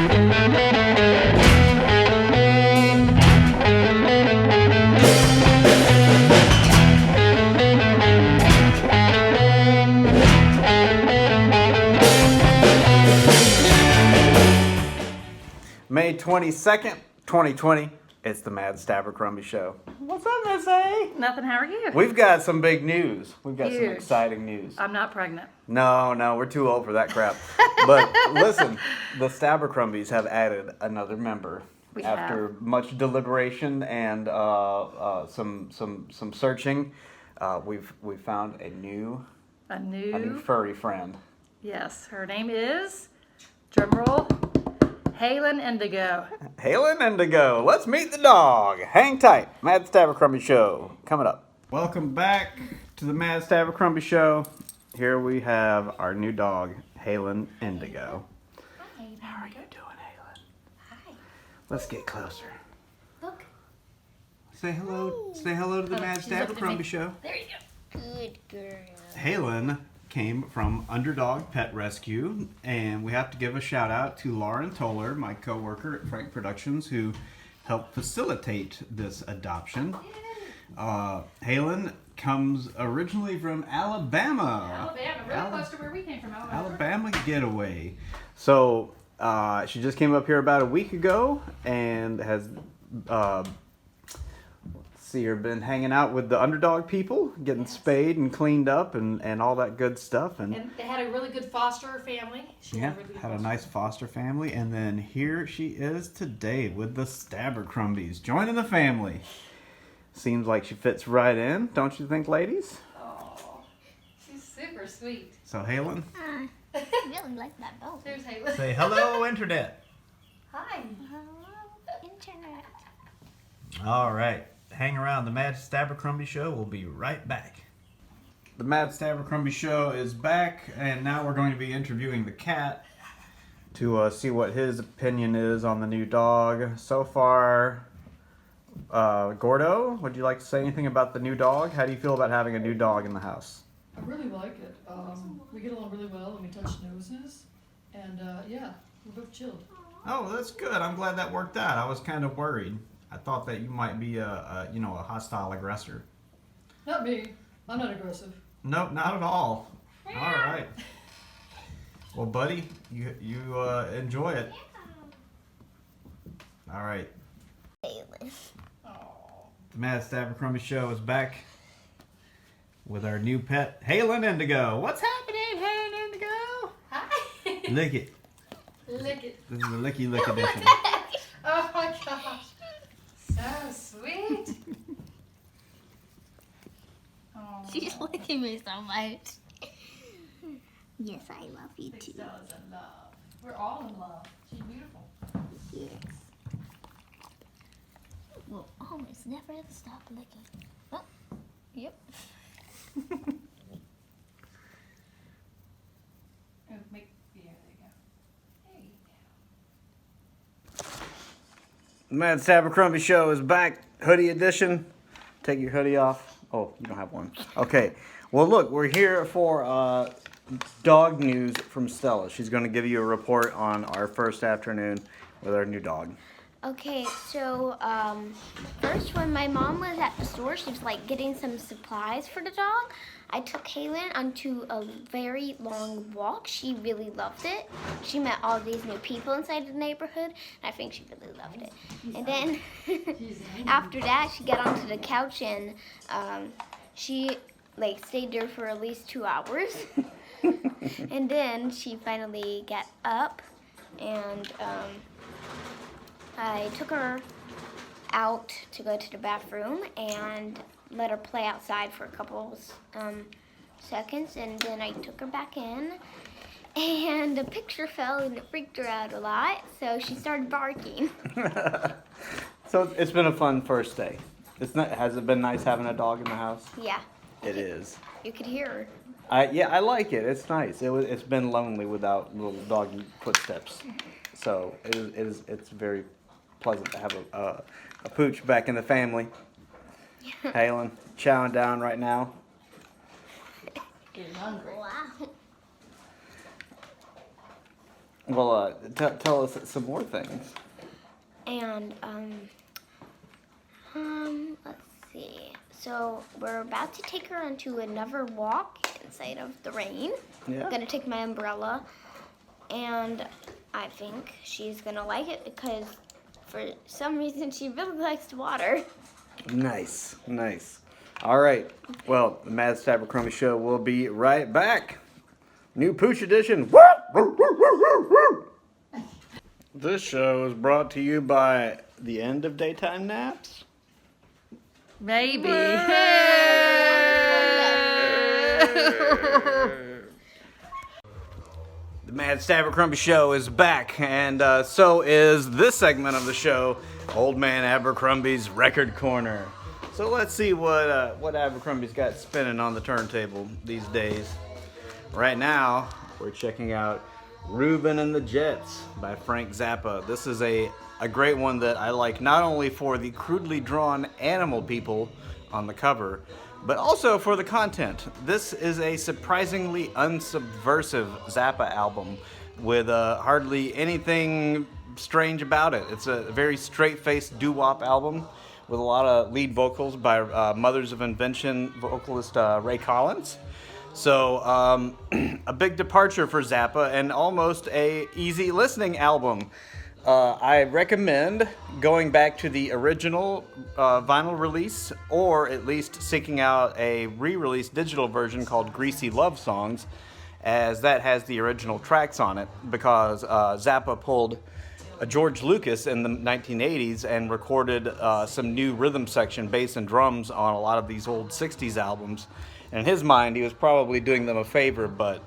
May 22nd, 2020, it's the Mad Stabercrombie Show. What's up, Miss A? Nothing, how are you? We've got some big news. We've got some Huge. exciting news. I'm not pregnant. No, we're too old for that crap. But listen, the Stabercrombies have added another member. After much deliberation and some searching, we've found a new furry friend. Yes, her name is, drumroll, Halen Indigo. Halen Indigo. Let's meet the dog. Hang tight. Mad Stabercrombie Show coming up. Welcome back to the Mad Stabercrombie Show. Here we have our new dog, Halen Indigo. Hi. How are you doing, Halen? Hi. Let's get closer. Look. Say hello. Say hello to the Mad she's looking at Stabercrombie me. Show. There you go. Good girl. Halen came from Underdog Pet Rescue, and we have to give a shout out to Lauren Toller, my co-worker at Frank Productions, who helped facilitate this adoption. Halen comes originally from Alabama. Alabama, really close to where we came from. Alabama getaway. So she just came up here about a week ago and has been hanging out with the Underdog people, getting spayed and cleaned up and all that good stuff. And they had a really good foster family. Had a nice foster family. And then here she is today with the Stabercrombies, joining the family. Seems like she fits right in, don't you think, ladies? Oh, she's super sweet. So, Halen, I really like that boat. There's Halen. say hello, Internet. Hi. Hello, internet. All right. Hang around. The Mad Stabercrombie Show. We'll be right back. The Mad Stabercrombie Show is back, and now we're going to be interviewing the cat to see what his opinion is on the new dog. So far, Gordo, would you like to say anything about the new dog? How do you feel about having a new dog in the house? I really like it. We get along really well and we touch noses. And yeah, we're both chilled. Oh, that's good. I'm glad that worked out. I was kind of worried. I thought that you might be a hostile aggressor. Not me. I'm not aggressive. Nope, not at all. All right. Well, buddy, you enjoy it. All right. Halen. The Mad Stabercrombie Show is back with our new pet, Halen Indigo. What's happening, Halen Indigo? Hi. Lick it. Lick it. This is the licky lick edition. Oh my gosh. So sweet. Oh. She's licking me so much. Yes, I love you Big too. Stella's in love. We're all in love. She's beautiful. Yes. We'll almost never stop licking. Oh, yep. Oh, yeah, there you go. There you go. The Mad Stabercrombie Show is back, hoodie edition. Take your hoodie off. Oh, you don't have one. Okay. Well, look, we're here for dog news from Stella. She's going to give you a report on our first afternoon with our new dog. Okay, so first when my mom was at the store, she was like getting some supplies for the dog. I took Halen onto a very long walk. She really loved it. She met all these new people inside the neighborhood, and I think she really loved it. And then after that, she got onto the couch and she stayed there for at least 2 hours. And then she finally got up and I took her out to go to the bathroom and let her play outside for a couple seconds, and then I took her back in, and the picture fell and it freaked her out a lot, so she started barking. So it's been a fun first day. Has it been nice having a dog in the house? Yeah. It is. You could hear her. I like it. It's nice. It's been lonely without little doggy footsteps. So it's very pleasant to have a pooch back in the family. Halen, chowing down right now. Getting hungry. Wow. Well, tell us some more things. And let's see. So we're about to take her onto another walk inside of the rain. Yeah. I'm gonna take my umbrella, and I think she's gonna like it because for some reason she really likes water. Nice, nice. All right. Well, the Mad Stabercrombie Show will be right back. New Pooch Edition. This show is brought to you by the end of daytime naps. Maybe. The Mad Stabercrombie Show is back, and so is this segment of the show, Old Man Abercrombie's Record Corner. So let's see what Abercrombie's got spinning on the turntable these days. Right now, we're checking out Reuben and the Jets by Frank Zappa. This is a great one that I like not only for the crudely drawn animal people on the cover, but also for the content. This is a surprisingly unsubversive Zappa album with hardly anything strange about it. It's a very straight-faced doo-wop album with a lot of lead vocals by Mothers of Invention vocalist Ray Collins. So a big departure for Zappa and almost a easy listening album. I recommend going back to the original vinyl release, or at least seeking out a re-release digital version called Greasy Love Songs, as that has the original tracks on it, because Zappa pulled a George Lucas in the 1980s and recorded some new rhythm section, bass and drums on a lot of these old 60s albums. And in his mind, he was probably doing them a favor, but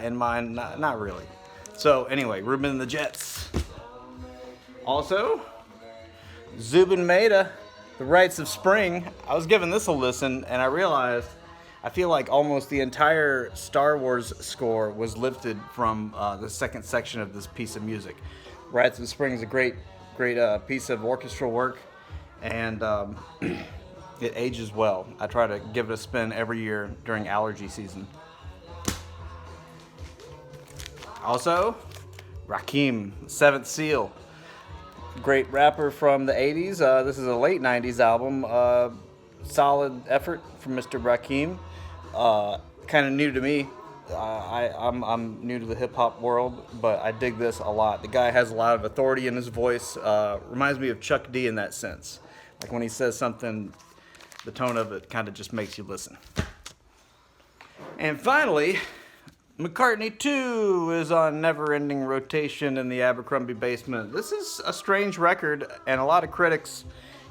in mine, not really. So anyway, Reuben and the Jets. Also, Zubin Mehta, The Rites of Spring. I was giving this a listen, and I realized I feel like almost the entire Star Wars score was lifted from the second section of this piece of music. Rites of Spring is a great piece of orchestral work, and it ages well. I try to give it a spin every year during allergy season. Also, Rakim, Seventh Seal. Great rapper from the 80s. This is a late 90s album. Solid effort from Mr. Rakim. Kind of new to me. I'm new to the hip-hop world, but I dig this a lot. The guy has a lot of authority in his voice. Reminds me of Chuck D in that sense. Like when he says something, the tone of it kind of just makes you listen. And finally, McCartney 2 is on never-ending rotation in the Abercrombie basement. This is a strange record, and a lot of critics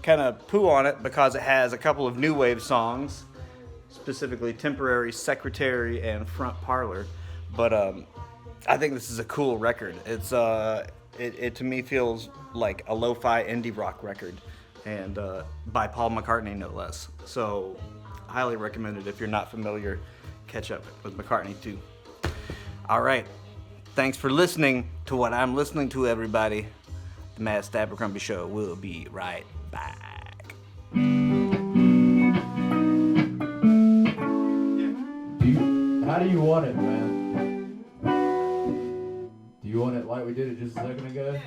kind of poo on it because it has a couple of new wave songs, specifically Temporary Secretary and Front Parlor. But I think this is a cool record. It's it to me feels like a lo-fi indie rock record, and by Paul McCartney no less. So highly recommended if you're not familiar. Catch up with McCartney 2. All right. Thanks for listening to what I'm listening to, everybody. The Mad Stabercrombie Show will be right back. How do you want it, man? Do you want it like we did it just a second ago?